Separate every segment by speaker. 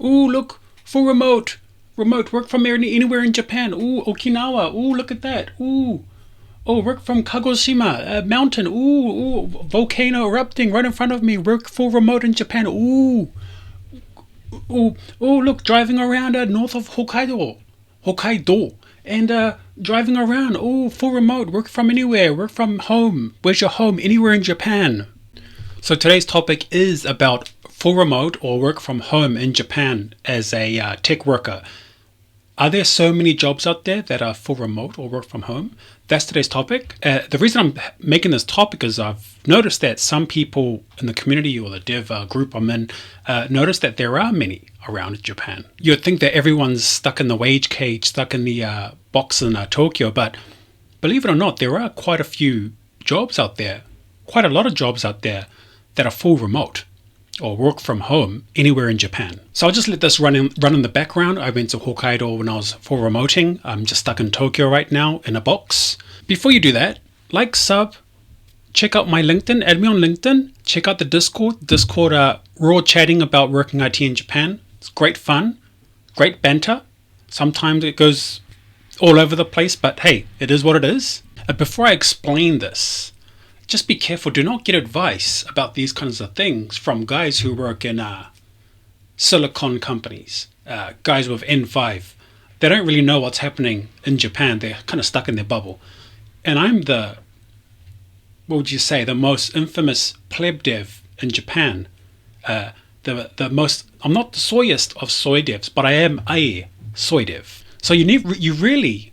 Speaker 1: Ooh, look, full remote. Remote work from anywhere in Japan. Ooh, Okinawa. Ooh, look at that. Ooh. Oh, work from Kagoshima, a mountain. Ooh, volcano erupting right in front of me. Work full remote in Japan. Ooh, look, driving around north of Hokkaido, and driving around. Ooh, full remote. Work from anywhere. Work from home. Where's your home? Anywhere in Japan. So today's topic is about full remote or work from home in Japan as a tech worker. Are there so many jobs out there that are full remote or work from home? That's today's topic. The reason I'm making this topic is I've noticed that some people in the community or the dev group I'm in notice that there are many around Japan. You'd think that everyone's stuck in the wage cage, stuck in the box in Tokyo, but believe it or not, there are quite a few jobs out there, quite a lot of jobs out there that are full remote or work from home anywhere in Japan. So I'll just let this run in the background. I went to Hokkaido when I was full remoting. I'm just stuck in Tokyo right now in a box. Before you do that, like, sub, check out my LinkedIn, add me on LinkedIn, check out the Discord. We're all chatting about working IT in Japan. It's great fun, great banter. Sometimes it goes all over the place, but hey, it is what it is. Before I explain this, just be careful. Do not get advice about these kinds of things from guys who work in silicon companies, guys with N5. They don't really know what's happening in Japan. They're kind of stuck in their bubble. And I'm the most infamous pleb dev in Japan. I'm not the soyest of soy devs, but I am a soy dev. So you really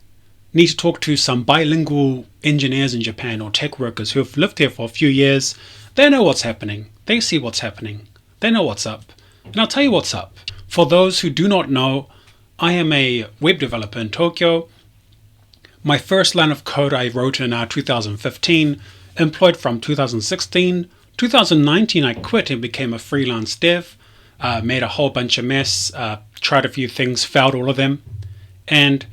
Speaker 1: need to talk to some bilingual engineers in Japan or tech workers who have lived here for a few years. They know what's happening. They see what's happening. They know what's up. And I'll tell you what's up. For those who do not know, I am a web developer in Tokyo. My first line of code I wrote in 2015, employed from 2016. 2019 I quit and became a freelance dev, made a whole bunch of mess, tried a few things, failed all of them. And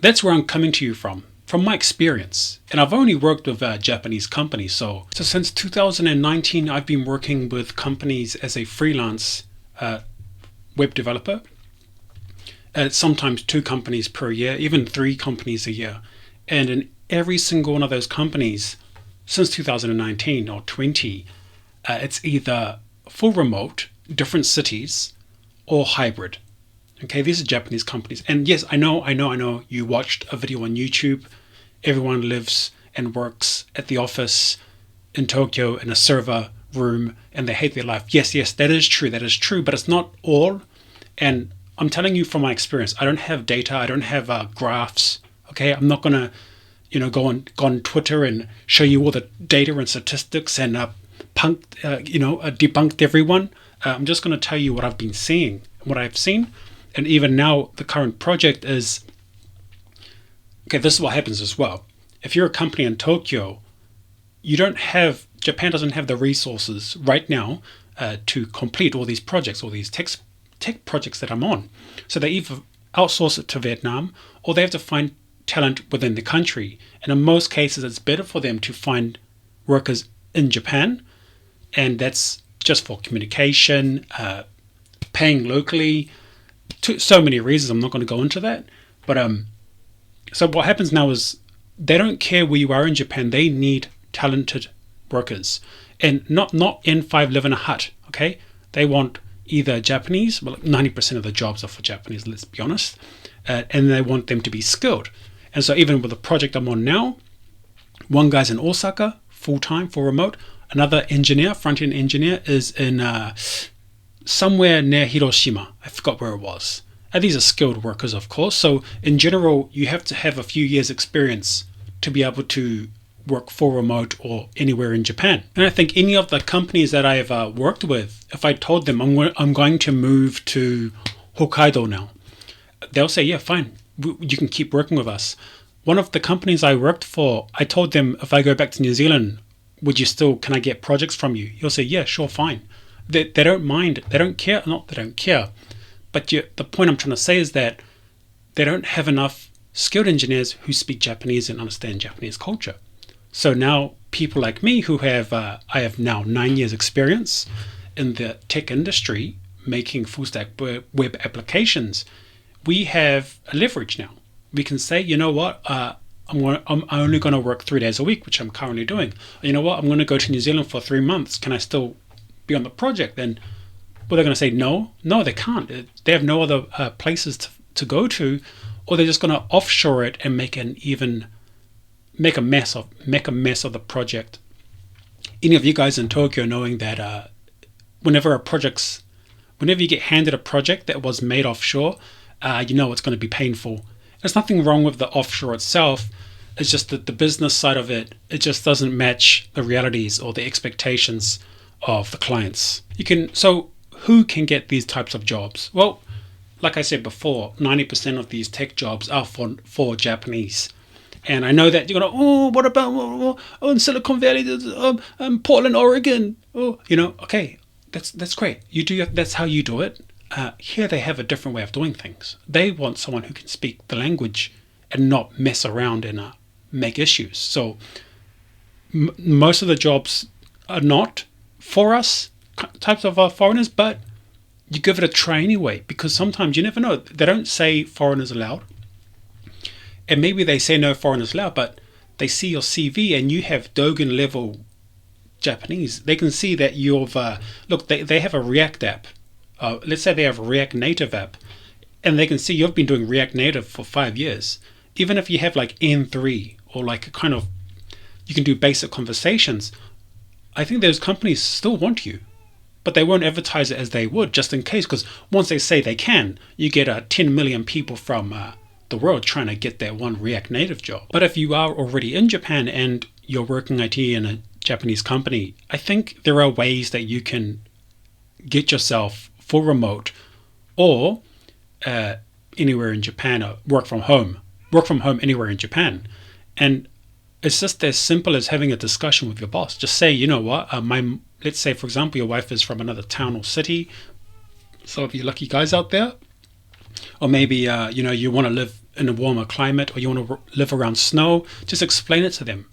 Speaker 1: that's where I'm coming to you from my experience. And I've only worked with Japanese companies. So since 2019, I've been working with companies as a freelance web developer. Sometimes 2 companies per year, even 3 companies a year. And in every single one of those companies, since 2019 or 20, it's either full remote, different cities, or hybrid. Okay, these are Japanese companies. And yes, I know, you watched a video on YouTube. Everyone lives and works at the office in Tokyo in a server room and they hate their life. Yes, that is true, but it's not all. And I'm telling you from my experience, I don't have data, I don't have graphs. Okay, I'm not gonna, go on Twitter and show you all the data and statistics and debunked everyone. I'm just gonna tell you what I've been seeing, what I've seen. And even now, the current project is, okay, this is what happens as well. If you're a company in Tokyo, Japan doesn't have the resources right now to complete all these projects, all these tech projects that I'm on. So they either outsource it to Vietnam or they have to find talent within the country. And in most cases, it's better for them to find workers in Japan. And that's just for communication, paying locally, so many reasons. I'm not going to go into that. But so what happens now is they don't care where you are in Japan. They need talented workers. And not N5 live in a hut, okay? They want either Japanese, well, 90% of the jobs are for Japanese, let's be honest, and they want them to be skilled. And so even with the project I'm on now, one guy's in Osaka, full-time, full remote. Another engineer, front-end engineer, is in somewhere near Hiroshima. I forgot where it was. And these are skilled workers, of course. So in general, you have to have a few years experience to be able to work full remote or anywhere in Japan. And I think any of the companies that I've worked with, if I told them I'm going to move to Hokkaido now, they'll say, yeah, fine, you can keep working with us. One of the companies I worked for, I told them if I go back to New Zealand, can I get projects from you? He'll say, yeah, sure, fine. They don't mind, they don't care, not they don't care. But the point I'm trying to say is that they don't have enough skilled engineers who speak Japanese and understand Japanese culture. So now people like me who I have now 9 years experience in the tech industry, making full stack web applications, we have a leverage now. We can say, you know what, I'm only going to work 3 days a week, which I'm currently doing. You know what, I'm going to go to New Zealand for 3 months. Can I still be on the project? Then, well, they're going to say no, they can't. They have no other places to go to, or they're just going to offshore it and make a mess of the project. Any of you guys in Tokyo knowing that whenever you get handed a project that was made offshore, you know it's going to be painful. There's nothing wrong with the offshore itself. It's just that the business side of it just doesn't match the realities or the expectations of the clients. So who can get these types of jobs? Well, like I said before, 90% of these tech jobs are for Japanese. And I know that you're going, what about in Silicon Valley, Portland, Oregon? Okay, that's great. That's how you do it. Here they have a different way of doing things. They want someone who can speak the language and not mess around and make issues. So most of the jobs are not for us types of foreigners, but you give it a try anyway, because sometimes you never know. They don't say foreigners allowed, and maybe they say no foreigners allowed, but they see your CV and you have Dogen level Japanese. They can see that you've they have a React app. Let's say they have a React Native app, and they can see you've been doing React Native for 5 years. Even if you have like N3 or like a kind of, you can do basic conversations, I think those companies still want you, but they won't advertise it as they would, just in case, because once they say they can, you get 10 million people from the world trying to get that one React Native job. But if you are already in Japan and you're working IT in a Japanese company, I think there are ways that you can get yourself full remote or anywhere in Japan, or work from home anywhere in Japan. And it's just as simple as having a discussion with your boss. Just say, you know what, let's say, for example, your wife is from another town or city, some of you lucky guys out there, or maybe you want to live in a warmer climate, or you want to live around snow. Just explain it to them.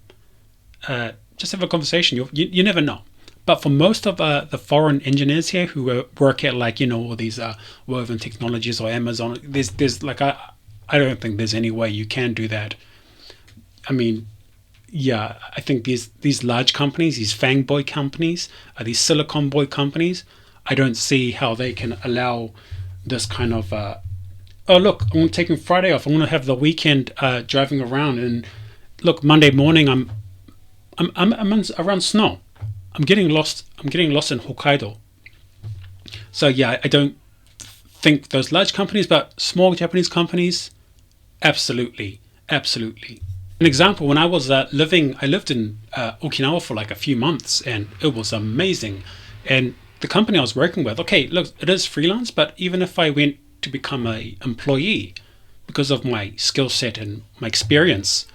Speaker 1: Just have a conversation. You never know. But for most of the foreign engineers here who work at all these Woven Technologies or Amazon, there's like I don't think there's any way you can do that. I mean, yeah, I think these large companies, these fanboy companies, these Silicon Boy companies, I don't see how they can allow this kind of look, I'm taking Friday off. I'm going to have the weekend driving around, and look, Monday morning I'm around snow. I'm getting lost in Hokkaido. So yeah, I don't think those large companies, but small Japanese companies, absolutely. An example, when I was I lived in Okinawa for like a few months, and it was amazing. And the company I was working with, okay, look, it is freelance, but even if I went to become an employee, because of my skill set and my experience,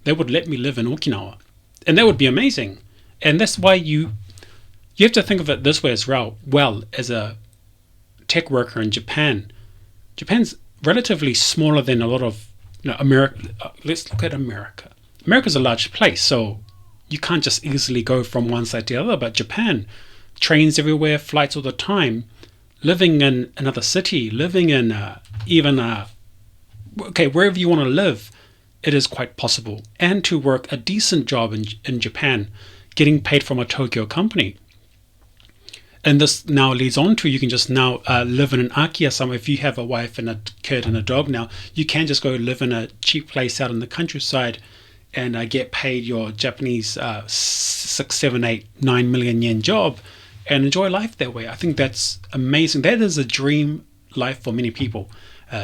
Speaker 1: they would let me live in Okinawa, and that would be amazing. And that's why you have to think of it this way as well. Well, as a tech worker in Japan, Japan's relatively smaller than a lot of America. Let's look at America. America's a large place, so you can't just easily go from one side to the other. But Japan, trains everywhere, flights all the time. Living in another city, living in wherever you want to live, it is quite possible. And to work a decent job in Japan, getting paid from a Tokyo company. And this now leads on to, you can just now live in an Akiya somewhere. If you have a wife and a kid and a dog now, you can just go live in a cheap place out in the countryside and get paid your Japanese 6, 7, 8, 9 million yen job and enjoy life that way. I think that's amazing. That is a dream life for many people.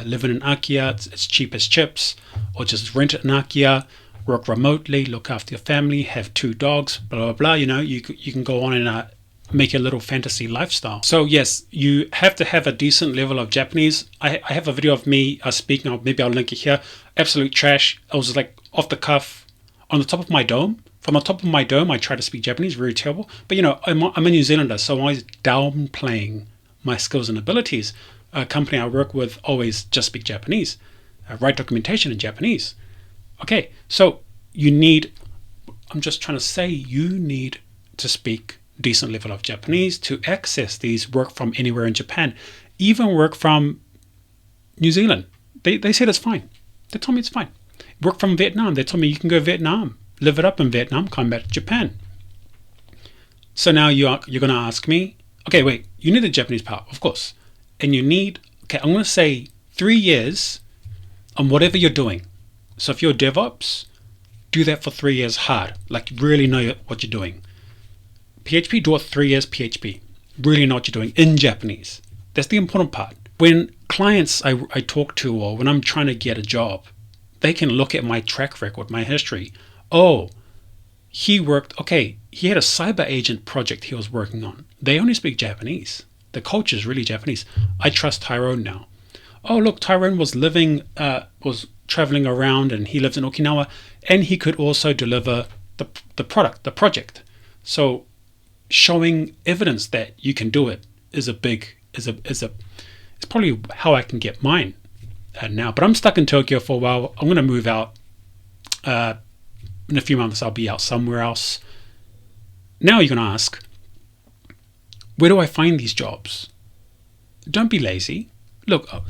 Speaker 1: Live in an Akiya, it's cheap as chips, or just rent an Akiya, work remotely, look after your family, have 2 dogs, blah, blah, blah. You can go on and make a little fantasy lifestyle. So yes, you have to have a decent level of Japanese. I have a video of me speaking, maybe I'll link it here. Absolute trash. I was like off the cuff, on the top of my dome. From the top of my dome, I try to speak Japanese, very terrible. But I'm a New Zealander, so I'm always downplaying my skills and abilities. A company I work with always just speak Japanese. Write documentation in Japanese. Okay, so you need to speak decent level of Japanese to access these work from anywhere in Japan, even work from New Zealand. They said it's fine. They told me it's fine. Work from Vietnam. They told me you can go to Vietnam, live it up in Vietnam, come back to Japan. So now you're going to ask me, okay, wait, you need the Japanese part, of course. And you need, okay, I'm going to say 3 years on whatever you're doing. So if you're DevOps, do that for 3 years hard. Like really know what you're doing. PHP, do it 3 years PHP. Really know what you're doing in Japanese. That's the important part. When clients I talk to, or when I'm trying to get a job, they can look at my track record, my history. Oh, he had a cyber agent project he was working on. They only speak Japanese. The culture is really Japanese. I trust Tyrone now. Oh, look, Tyrone was traveling around, and he lives in Okinawa, and he could also deliver the project. So showing evidence that you can do it is probably how I can get mine now. But I'm stuck in Tokyo for a while. I'm going to move out. In a few months, I'll be out somewhere else. Now you're going to ask, where do I find these jobs? Don't be lazy. Look, I'm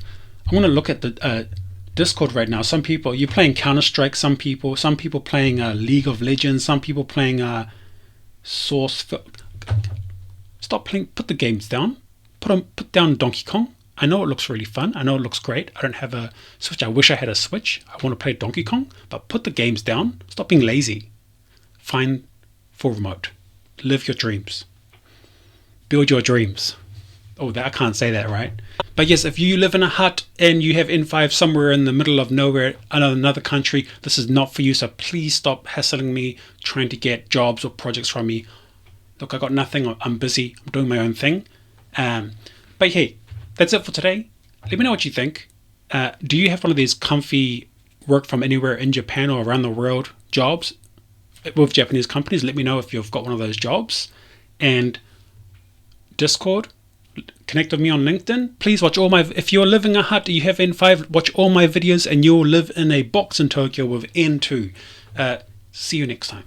Speaker 1: going to look at the Discord right now. Some people, you're playing Counter-Strike, some people playing League of Legends, some people playing Source. Stop playing, put the games down. Put down Donkey Kong. I know it looks really fun. I know it looks great. I don't have a Switch. I wish I had a Switch. I want to play Donkey Kong, but put the games down. Stop being lazy. Find full remote. Live your dreams. Build your dreams. Oh, I can't say that, right? But yes, if you live in a hut and you have N5 somewhere in the middle of nowhere, another country, this is not for you. So please stop hassling me, trying to get jobs or projects from me. Look, I got nothing. I'm busy. I'm doing my own thing. But hey, that's it for today. Let me know what you think. Do you have one of these comfy work from anywhere in Japan or around the world jobs with Japanese companies? Let me know if you've got one of those jobs. And Discord, connect with me on LinkedIn. Please watch if you're living in a hut, you have N5, watch all my videos and you'll live in a box in Tokyo with N2. See you next time.